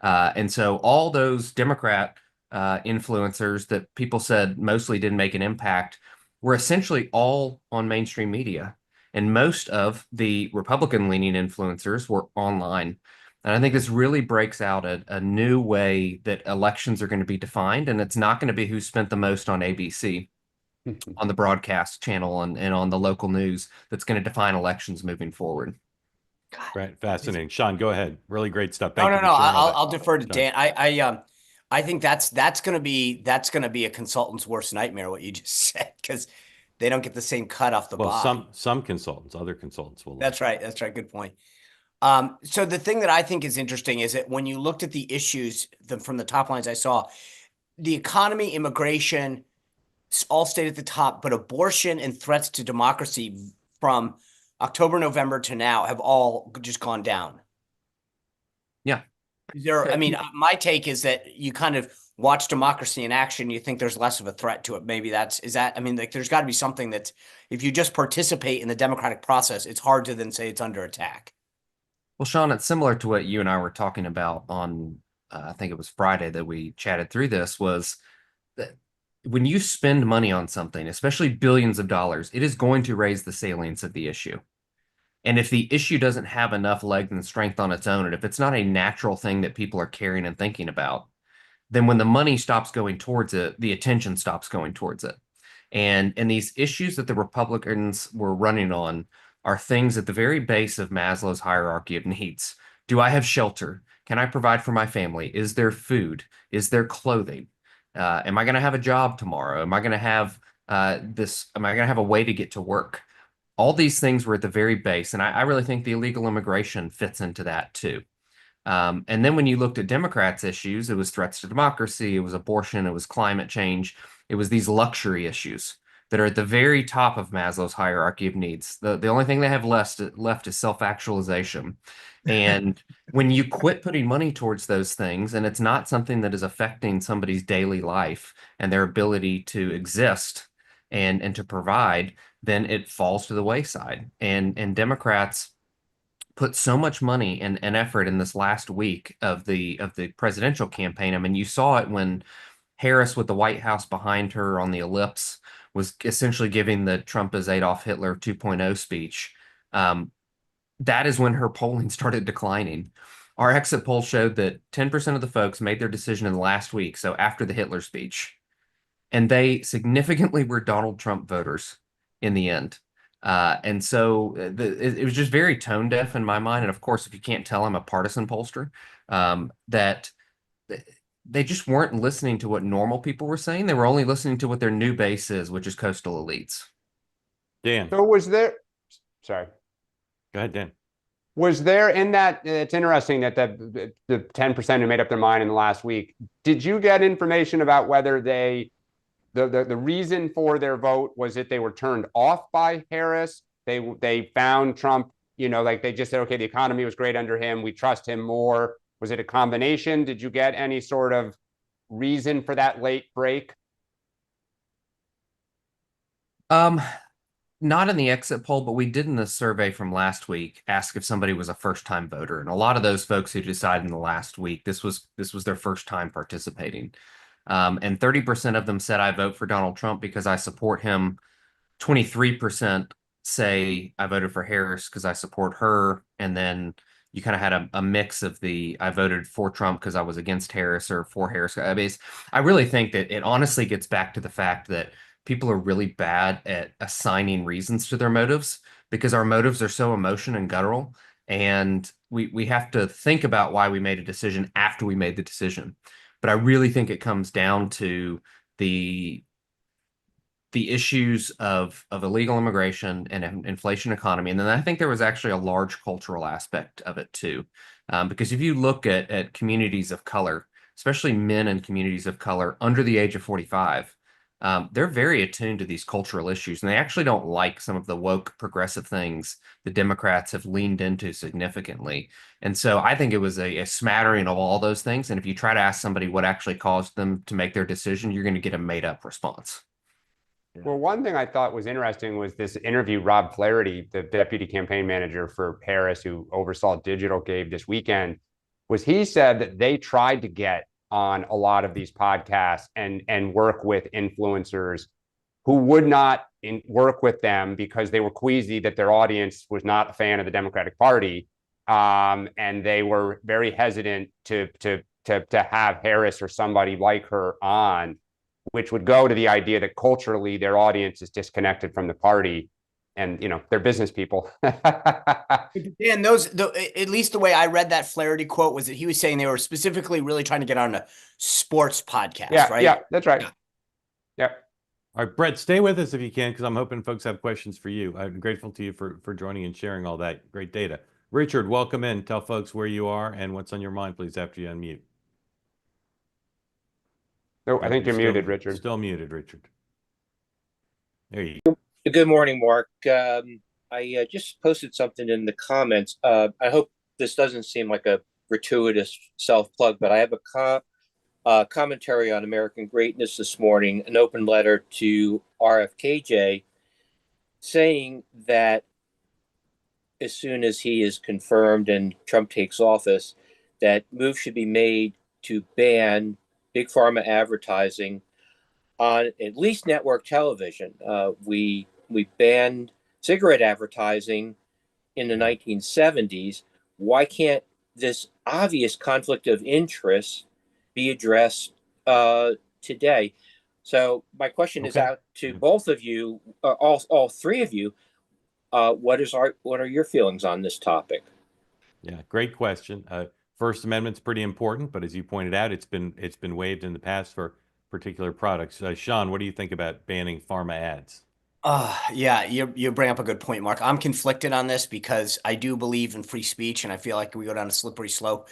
And so all those Democrat influencers that people said mostly didn't make an impact were essentially all on mainstream media. And most of the Republican-leaning influencers were online. And I think this really breaks out a new way that elections are going to be defined. And it's not going to be who spent the most on ABC, on the broadcast channel and on the local news that's going to define elections moving forward. Right, fascinating. Sean, go ahead. Really great stuff. No. I'll defer to Dan. I think that's going to be a consultant's worst nightmare. What you just said, because they don't get the same cut off the bottom. Some consultants, other consultants will. That's right. Good point. So the thing that I think is interesting is that when you looked at the issues from the top lines I saw, the economy, immigration, all stayed at the top, but abortion and threats to democracy from October, November to now have all just gone down. Yeah. My take is that you kind of watch democracy in action, you think there's less of a threat to it. Maybe there's got to be something that if you just participate in the democratic process, it's hard to then say it's under attack. Well, Sean, it's similar to what you and I were talking about on, I think it was Friday that we chatted through this, was that when you spend money on something, especially billions of dollars, it is going to raise the salience of the issue. And if the issue doesn't have enough legs and strength on its own, and if it's not a natural thing that people are caring and thinking about, then when the money stops going towards it, the attention stops going towards it. And these issues that the Republicans were running on are things at the very base of Maslow's hierarchy of needs. Do I have shelter? Can I provide for my family? Is there food? Is there clothing? Am I going to have a job tomorrow? Am I going to have this? Am I going to have a way to get to work? All these things were at the very base, and I really think the illegal immigration fits into that too. And then when you looked at Democrats' issues, it was threats to democracy, it was abortion, it was climate change, it was these luxury issues that are at the very top of Maslow's hierarchy of needs. The only thing they have left is self-actualization. And when you quit putting money towards those things, and it's not something that is affecting somebody's daily life and their ability to exist and to provide, then it falls to the wayside. And Democrats put so much money and effort in this last week of the presidential campaign. I mean, you saw it when Harris, with the White House behind her on the ellipse, was essentially giving the Trump is Adolf Hitler 2.0 speech. That is when her polling started declining. Our exit poll showed that 10% of the folks made their decision in the last week, so after the Hitler speech, and they significantly were Donald Trump voters in the end. And so it was just very tone deaf in my mind. And of course, if you can't tell, I'm a partisan pollster, that they just weren't listening to what normal people were saying. They were only listening to what their new base is, which is coastal elites. Dan. So was there, sorry. Go ahead, Dan. Was there in that, it's interesting that the 10% who made up their mind in the last week, did you get information about whether the reason for their vote was that they were turned off by Harris? They found Trump, like they just said, okay, the economy was great under him, we trust him more. Was it a combination? Did you get any sort of reason for that late break? Not in the exit poll, but we did in the survey from last week ask if somebody was a first-time voter. And a lot of those folks who decided in the last week, this was their first time participating. And 30% of them said, I vote for Donald Trump because I support him. 23% say I voted for Harris because I support her. And then you kind of had a mix of I voted for Trump because I was against Harris or for Harris. I mean, I really think that it honestly gets back to the fact that people are really bad at assigning reasons to their motives because our motives are so emotion and guttural. And we have to think about why we made a decision after we made the decision. But I really think it comes down to the issues of illegal immigration and inflation economy. And then I think there was actually a large cultural aspect of it too. Because if you look at communities of color, especially men in communities of color under the age of 45, they're very attuned to these cultural issues, and they actually don't like some of the woke progressive things the Democrats have leaned into significantly. And so I think it was a smattering of all those things. And if you try to ask somebody what actually caused them to make their decision, you're going to get a made up response. Well, one thing I thought was interesting was this interview Rob Flaherty, the deputy campaign manager for Harris, who oversaw digital, gave this weekend, was he said that they tried to get on a lot of these podcasts and work with influencers who would not work with them because they were queasy that their audience was not a fan of the Democratic Party. And they were very hesitant to have Harris or somebody like her on, which would go to the idea that culturally their audience is disconnected from the party. And they're business people. And at least the way I read that Flaherty quote was that he was saying they were specifically really trying to get on a sports podcast, right? Yeah, that's right. Yeah. All right, Brett, stay with us if you can, because I'm hoping folks have questions for you. I'm grateful to you for joining and sharing all that great data. Richard, welcome in. Tell folks where you are and what's on your mind, please, after you unmute. No, I think you're muted, Richard. Still muted, Richard. There you go. Good morning, Mark. I just posted something in the comments. I hope this doesn't seem like a gratuitous self-plug, but I have a commentary on American greatness this morning, an open letter to RFKJ saying that as soon as he is confirmed and Trump takes office, that moves should be made to ban big pharma advertising on at least network television. We banned cigarette advertising in the 1970s, why can't this obvious conflict of interest be addressed today? So my question is out to both of you, all three of you. What are your feelings on this topic? Yeah, great question. First Amendment's pretty important, but as you pointed out, it's been waived in the past for particular products. Sean, what do you think about banning pharma ads? Yeah, you bring up a good point, Mark. I'm conflicted on this because I do believe in free speech, and I feel like we go down a slippery slope.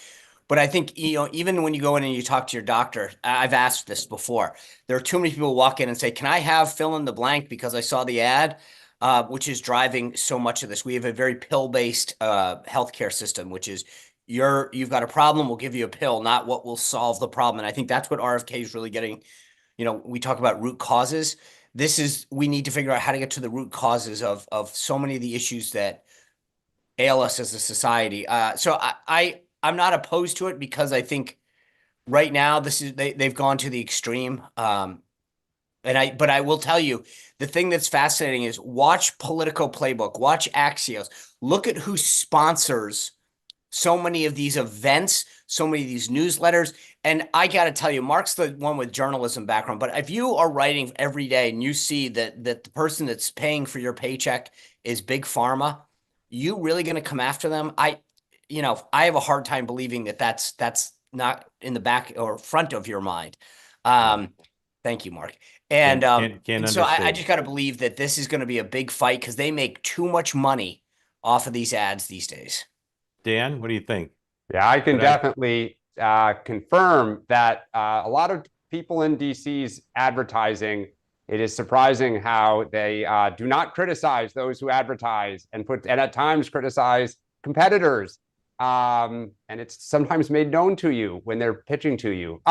But I think, even when you go in and you talk to your doctor, I've asked this before. There are too many people who walk in and say, "Can I have fill in the blank because I saw the ad?" Which is driving so much of this. We have a very pill-based healthcare system, which is you've got a problem, we'll give you a pill, not what will solve the problem. And I think that's what RFK is really getting. We talk about root causes. We need to figure out how to get to the root causes of so many of the issues that ail us as a society. So I'm not opposed to it because I think right now they've gone to the extreme. But I will tell you, the thing that's fascinating is watch Politico Playbook, watch Axios, look at who sponsors so many of these events, so many of these newsletters. And I got to tell you, Mark's the one with journalism background, but if you are writing every day and you see that the person that's paying for your paycheck is Big Pharma, you really going to come after them? I have a hard time believing that that's not in the back or front of your mind. Thank you, Mark. And, Can't so I understate. just got to believe that this is going to be a big fight because they make too much money off of these ads these days. Dan, what do you think? Yeah, I can definitely confirm that a lot of people in DC's advertising, it is surprising how they do not criticize those who advertise and at times criticize competitors. And it's sometimes made known to you when they're pitching to you.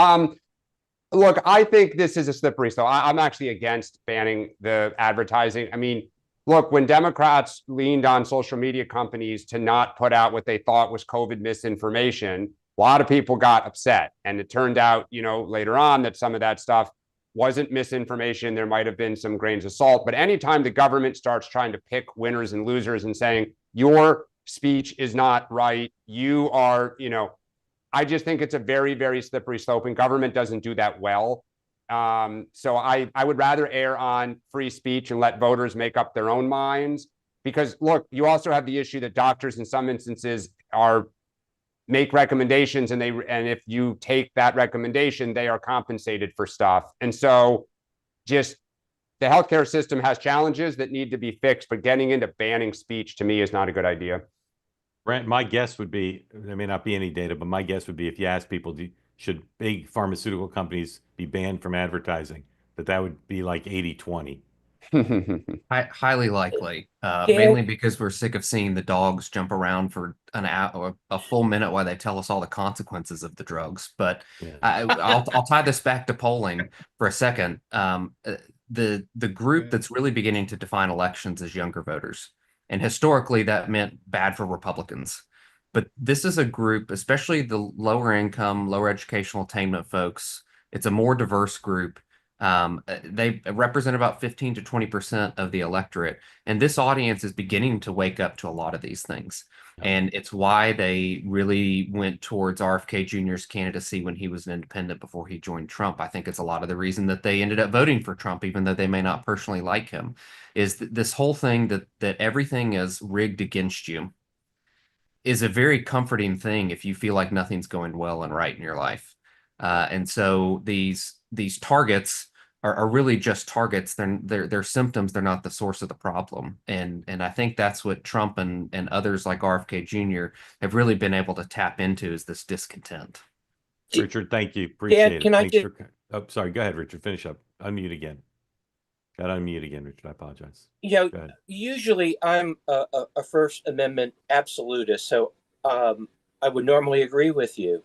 Look, I think this is a slippery slope. I'm actually against banning the advertising. I mean, look, when Democrats leaned on social media companies to not put out what they thought was COVID misinformation, a lot of people got upset. And it turned out, later on that some of that stuff wasn't misinformation. There might have been some grains of salt. But anytime the government starts trying to pick winners and losers and saying, your speech is not right, you are, I just think it's a very, very slippery slope, and government doesn't do that well. So I would rather err on free speech and let voters make up their own minds. Because look, you also have the issue that doctors in some instances make recommendations, and if you take that recommendation, they are compensated for stuff. And so just the healthcare system has challenges that need to be fixed, but getting into banning speech to me is not a good idea. Brent, my guess would be, there may not be any data, but my guess would be if you ask people, should big pharmaceutical companies be banned from advertising, that would be like 80-20. Highly likely, mainly because we're sick of seeing the dogs jump around for an hour, a full minute while they tell us all the consequences of the drugs. But Yeah. I'll tie this back to polling for a second. The group that's really beginning to define elections is younger voters. And historically, that meant bad for Republicans. But this is a group, especially the lower income, lower educational attainment folks. It's a more diverse group. They represent about 15 to 20% of the electorate. And this audience is beginning to wake up to a lot of these things. And it's why they really went towards RFK Jr.'s candidacy when he was an independent before he joined Trump. I think it's a lot of the reason that they ended up voting for Trump, even though they may not personally like him, is this whole thing that everything is rigged against you is a very comforting thing if you feel like nothing's going well and right in your life. And so these targets are really just targets. They're symptoms. They're not the source of the problem. And I think that's what Trump and others like RFK Jr. have really been able to tap into, is this discontent. Richard, thank you. Appreciate Dan, it. Oh, sorry. Go ahead, Richard. Finish up. Unmute again. Got to unmute again, Richard. I apologize. Usually I'm a First Amendment absolutist, so I would normally agree with you.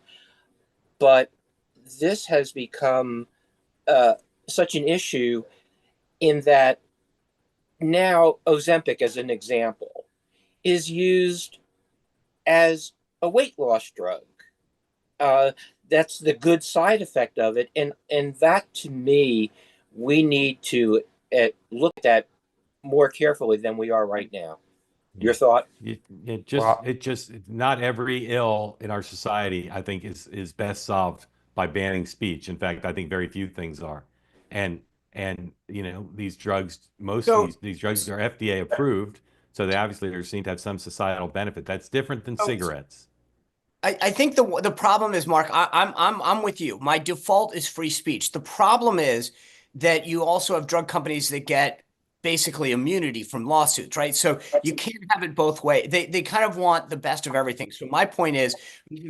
But this has become such an issue in that now Ozempic, as an example, is used as a weight loss drug. That's the good side effect of it. And that, to me, we need to look at that more carefully than we are right now. Your thought? It just not every ill in our society, I think, is best solved by banning speech. In fact, I think very few things are. And these drugs, most of So these drugs are FDA approved, so they obviously are seen to have some societal benefit. That's different than cigarettes. I think the problem is, Mark, I'm with you. My default is free speech. The problem is that you also have drug companies that get basically immunity from lawsuits, right? So you can't have it both ways. They kind of want the best of everything. So my point is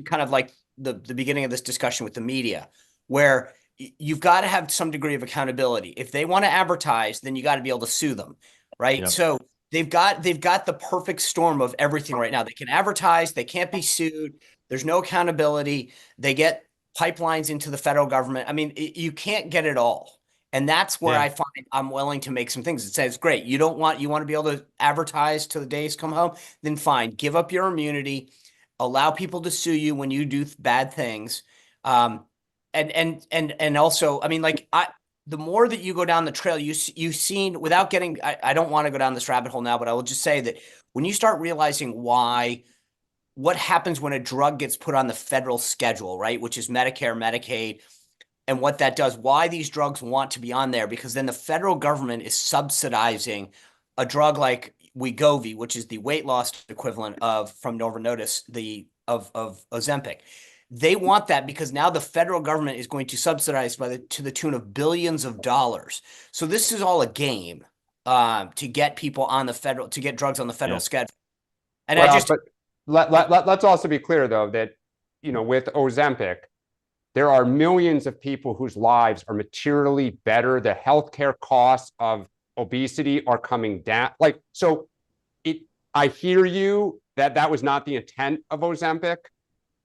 kind of like the beginning of this discussion with the media, where you've got to have some degree of accountability. If they want to advertise, then you got to be able to sue them, right? Yep. So they've got the perfect storm of everything right now. They can advertise, they can't be sued. There's no accountability. They get pipelines into the federal government. I mean, you can't get it all. And that's where I find I'm willing to make some things. It says, great, you want to be able to advertise till the days come home, then fine, give up your immunity, allow people to sue you when you do bad things. And also, I mean, like the more that you go down the trail, you've seen, without getting, I don't want to go down this rabbit hole now, but I will just say that when you start realizing what happens when a drug gets put on the federal schedule, right, which is Medicare, Medicaid, and what that does, why these drugs want to be on there, because then the federal government is subsidizing a drug like Wegovy, which is the weight loss equivalent from Novo Nordisk, of Ozempic. They want that because now the federal government is going to subsidize to the tune of billions of dollars. So this is all a game to get people on to get drugs on the federal schedule. And let's also be clear, though, that, with Ozempic, there are millions of people whose lives are materially better. The healthcare costs of obesity are coming down. I hear you that was not the intent of Ozempic,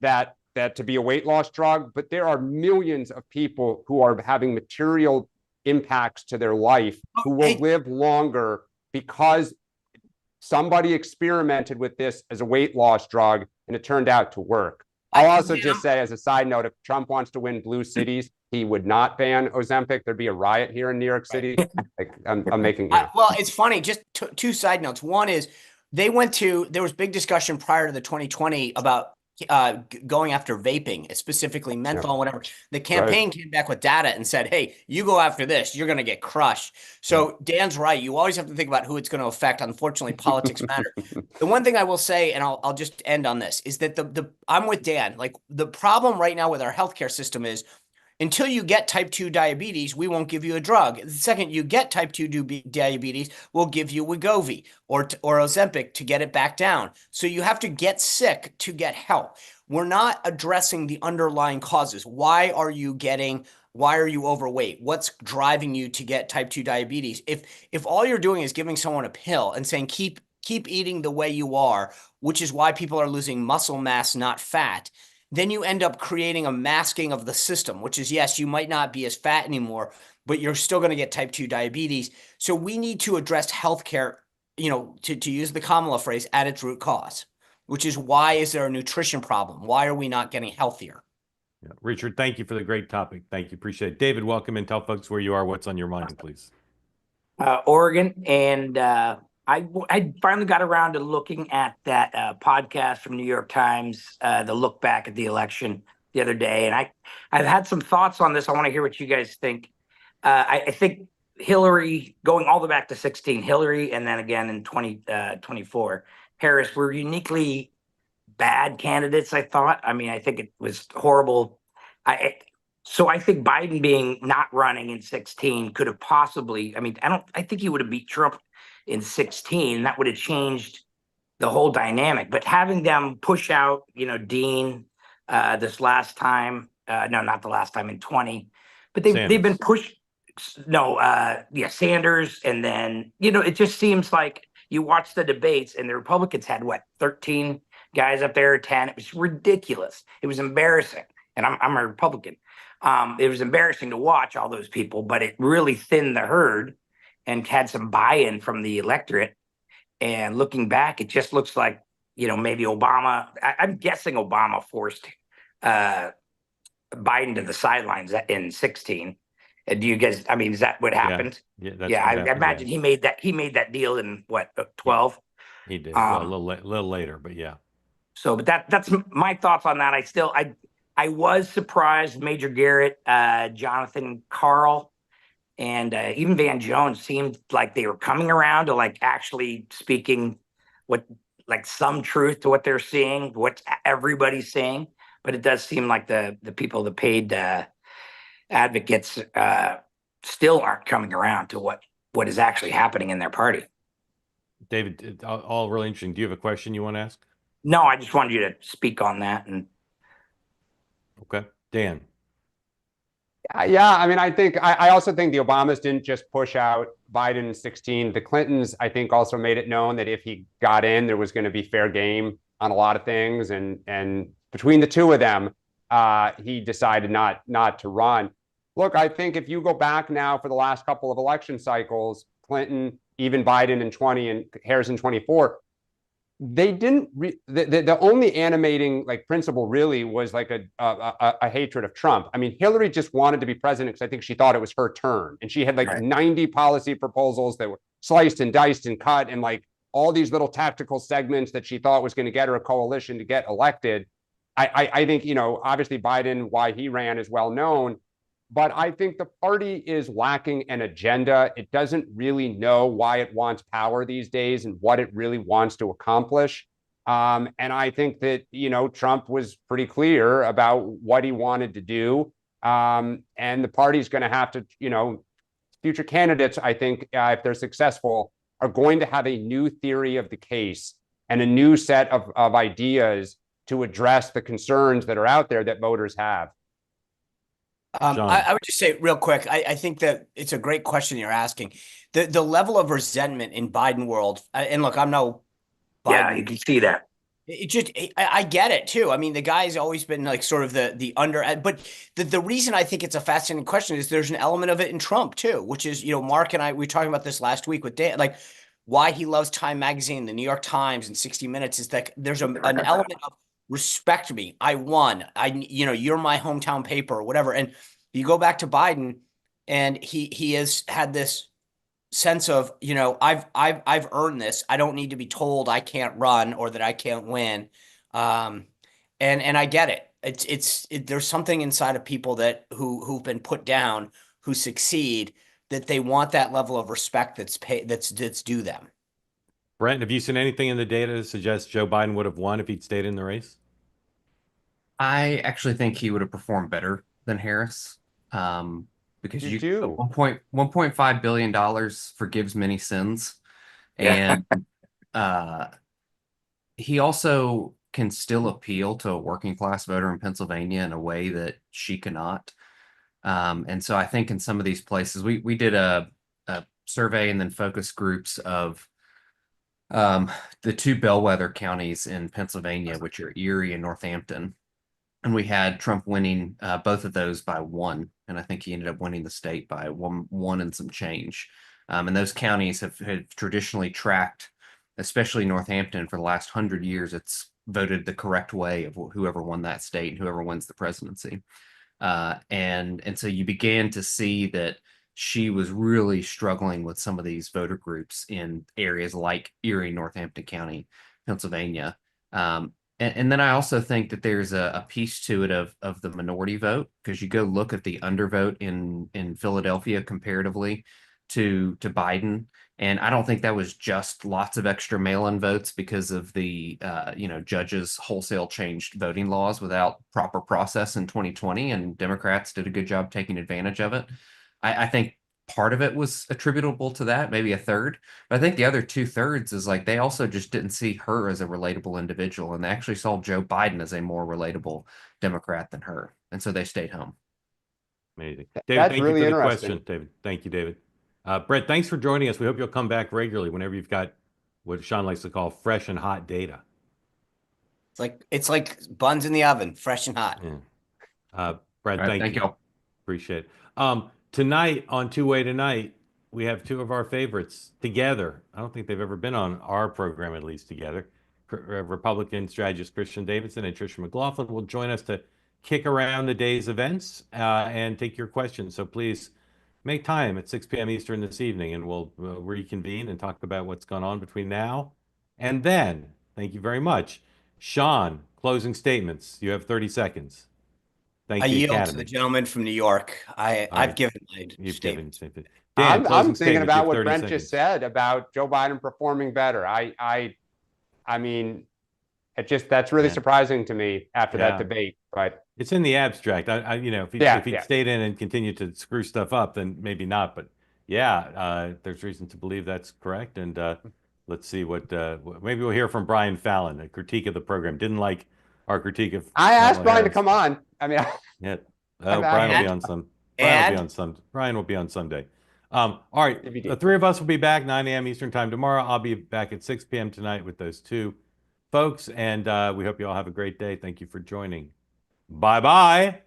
that to be a weight loss drug, but there are millions of people who are having material impacts to their life who will live longer because somebody experimented with this as a weight loss drug and it turned out to work. I'll also just say, as a side note, if Trump wants to win blue cities, he would not ban Ozempic. There'd be a riot here in New York City. I'm making. Well, it's funny. Just two side notes. One is there was big discussion prior to the 2020 about going after vaping, specifically menthol, whatever. The campaign came back with data and said, hey, you go after this, you're going to get crushed. So Dan's right. You always have to think about who it's going to affect. Unfortunately, politics matter. The one thing I will say, and I'll just end on this, is that I'm with Dan. Like, the problem right now with our healthcare system is, until you get type 2 diabetes, we won't give you a drug. The second you get type 2 diabetes, we'll give you Wegovy or Ozempic to get it back down. So you have to get sick to get help. We're not addressing the underlying causes. Why are you overweight? What's driving you to get type 2 diabetes? If all you're doing is giving someone a pill and saying, keep eating the way you are, which is why people are losing muscle mass, not fat, then you end up creating a masking of the system, which is, yes, you might not be as fat anymore, but you're still going to get type 2 diabetes. So we need to address healthcare, to use the Kamala phrase, at its root cause, which is, why is there a nutrition problem? Why are we not getting healthier? Yeah. Richard, thank you for the great topic. Thank you. Appreciate it. David, welcome, and tell folks where you are, what's on your mind, please. Oregon, and I finally got around to looking at that podcast from New York Times, the look back at the election the other day, and I've had some thoughts on this. I want to hear what you guys think. I think Hillary, going all the way back to 2016, Hillary, and then again in 2024, Harris were uniquely bad candidates, I thought. I mean, I think it was horrible. So I think Biden being not running in 2016 could have possibly, I think he would have beat Trump in 2016. That would have changed the whole dynamic. But having them push out, Dean, this last time, no, not the last time, in 20, but they've been pushed. No, Sanders, and then it just seems like you watch the debates and the Republicans had 13 guys up there, 10. It was ridiculous. It was embarrassing, and I'm a Republican. It was embarrassing to watch all those people, but it really thinned the herd and had some buy-in from the electorate. And looking back, it just looks like, maybe Obama, I'm guessing Obama forced Biden to the sidelines in 2016. Do you guys, is that what happened? Yeah, I imagine he made that deal in 12. He did. Well, a little later, but yeah. So, but that's my thoughts on that. I was surprised Major Garrett, Jonathan Carl, and even Van Jones seemed like they were coming around to like actually speaking what like some truth to what they're seeing, what everybody's saying. But it does seem like the people, the paid advocates, still aren't coming around to what is actually happening in their party. David, all really interesting. Do you have a question you want to ask? No, I just wanted you to speak on that. And okay, Dan. Yeah, I mean, I also think the Obamas didn't just push out Biden in 16. The Clintons, I think, also made it known that if he got in, there was going to be fair game on a lot of things. And between the two of them, he decided not to run. Look, I think if you go back now for the last couple of election cycles, Clinton, even Biden in 20 and Harris in 24, they didn't the only animating like principle really was like a hatred of Trump. I mean, Hillary just wanted to be president because I think she thought it was her turn, and she had like 90 policy proposals that were sliced and diced and cut, and like all these little tactical segments that she thought was going to get her a coalition to get elected. I think, you know, obviously Biden, why he ran is well known, but I think the party is lacking an agenda. It doesn't really know why it wants power these days and what it really wants to accomplish. And I think that, you know, Trump was pretty clear about what he wanted to do. And the party's going to have to, you know, future candidates, I think, if they're successful, are going to have a new theory of the case and a new set of ideas to address the concerns that are out there that voters have. I would just say real quick, I think that it's a great question you're asking. The level of resentment in Biden world, and look, I'm no Biden. Yeah, you can see that. I get it too. I mean, the guy's always been like sort of the under, but the reason I think it's a fascinating question is there's an element of it in Trump too, which is, you know, Mark and I, we were talking about this last week with Dan, like why he loves Time Magazine, the New York Times, and 60 Minutes is that there's an element of respect me. I won. You know, you're my hometown paper or whatever. And you go back to Biden, and he has had this sense of, you know, I've earned this. I don't need to be told I can't run or that I can't win. And I get it. There's something inside of people who've been put down, who succeed, that they want that level of respect that's due them. Brent, have you seen anything in the data that suggests Joe Biden would have won if he'd stayed in the race? I actually think he would have performed better than Harris. Because you do $1.5 billion forgives many sins. And he also can still appeal to a working class voter in Pennsylvania in a way that she cannot. And so I think in some of these places, we did a survey and then focus groups of the two bellwether counties in Pennsylvania, which are Erie and Northampton. And we had Trump winning both of those by 1. And I think he ended up winning the state by one and some change. And those counties have traditionally tracked, especially Northampton, for the last 100 years. It's voted the correct way of whoever won that state and whoever wins the presidency. And so you began to see that she was really struggling with some of these voter groups in areas like Erie, Northampton County, Pennsylvania. And then I also think that there's a piece to it of the minority vote, because you go look at the undervote in Philadelphia comparatively to Biden, and I don't think that was just lots of extra mail-in votes because of the judges wholesale changed voting laws without proper process in 2020, and Democrats did a good job taking advantage of it. I think part of it was attributable to that, maybe a third. But I think the other 2/3 is like they also just didn't see her as a relatable individual, and they actually saw Joe Biden as a more relatable Democrat than her, and so they stayed home. Amazing, David. That's thank really you for the interesting. question, David. Thank you, David. Brett, thanks for joining us. We hope you'll come back regularly whenever you've got what Sean likes to call fresh and hot data. It's like buns in the oven, fresh and hot. Yeah. Brett, Right, thank you. you. Appreciate it. Tonight on Two-Way Tonight, we have two of our favorites together. I don't think they've ever been on our program, at least together. Republican strategist Christian Davidson and Tricia McLaughlin will join us to kick around the day's events and take your questions. So please make time at 6 p.m. Eastern this evening, and we'll reconvene and talk about what's gone on between now And then, thank you very much. Sean, closing statements. You have 30 seconds. Thank I the yield to Academy. the gentleman from New York. I've right. given my You've statement. given Dan, I'm closing thinking statements. You about have what 30 Brent seconds. just said about Joe Biden performing better. I mean, that's really surprising to me after that debate. But it's in the abstract. If he'd stayed in and continued to screw stuff up, then maybe not. But there's reason to believe that's correct. And let's see what maybe we'll hear from Brian Fallon, a critique of the program. Didn't like our critique of. I asked Kamala Brian to Harris. come on. I mean, Yeah. Brian will be on some. Brian will be on Sunday. All right. The three of us will be back 9 a.m. Eastern time tomorrow. I'll be back at 6 p.m. tonight with those two folks. And we hope you all have a great day. Thank you for joining. Bye-bye.